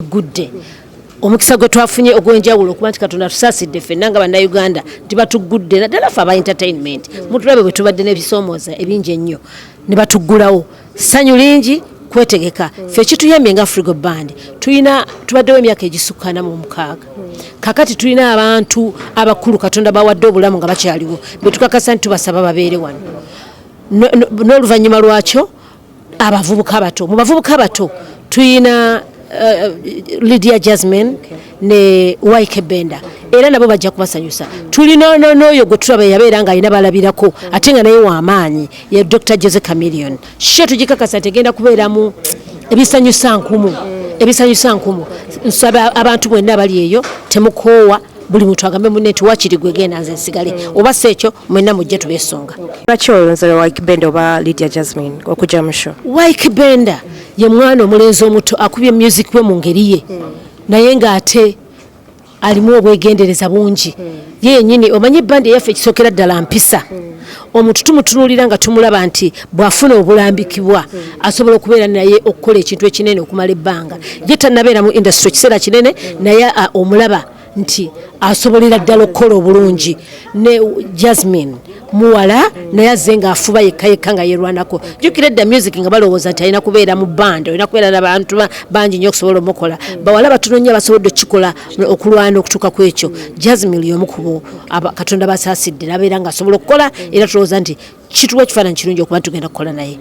Gudde omukisa gwe twafunye ogwenjawulo okuba nti Katonda tusaasidde ffenna nga bannayuganda nti batuggudde naddala ffe aba entertainment mutulabe bwe tubadde n'ebisoomooza ebingi ennyo ne batuggulawo ssanyu lingi kwetegeka ffe kituyambye nga Afrigo band tubaddewo emyaka egisukka 46 kakati tulina abantu abakulu Katonda bawadde obulamu nga bakyaliwo betukakasa nti tubasaba babeere wano n'oluvannyuma lwakyo abavubuka abato mu bavubuka abato tulina Lydia Jazmine ne Wykee Benda era nabo bajja kubasanyusa tulina n'oyo gwe tulaba yabeera nga alina balabirako ate nga naye w'amaanyi ye Dr. Jose Chameleon she tugikakasa tegenda kubeeramu ebisanyusa nkumu nsaba abantu bwenna abali eyo temukoowa buli muntu agambe munne nti wakiri gwe genda nze nsigale oba si ekyo mwenna mujje tubeesonga. Lwaki olowooza Wykee Benda oba Lydia Jazmine okujja mu show? Wykee Benda ye mwana omulenzi omuto akubye music we mu ngeri ye naye ng'ate alimu obwegendereza bungi ye yennyini omanyi bandi eyaffe ekisookera ddala mpisa omuntu tumutunuulira nga tumulaba nti bw'afuna obulambikibwa asobola okubeera naye okukola ekintu ekinene okumala ebbanga ye tannabeera mu industry ekiseera kinene naye omulaba nti asobolera ddala okukola obulungi ne Jazmine muwala naye azze ng'afuba yekka nga yerwanako jjukira edda music nga balowooza nti alina kubeera mu band olina kubeera n'abantu bangi nnyo okusobola omukola bawala batono nnyo abasobodde okukikola okulwana okutuuka ku ekyo Jazmine y'omu ku bo Katonda basaasidde n'abeera ng'asobola okukola era tulowooza nti kituwa ekifaananyi kirungi okuba tugenda kukola naye.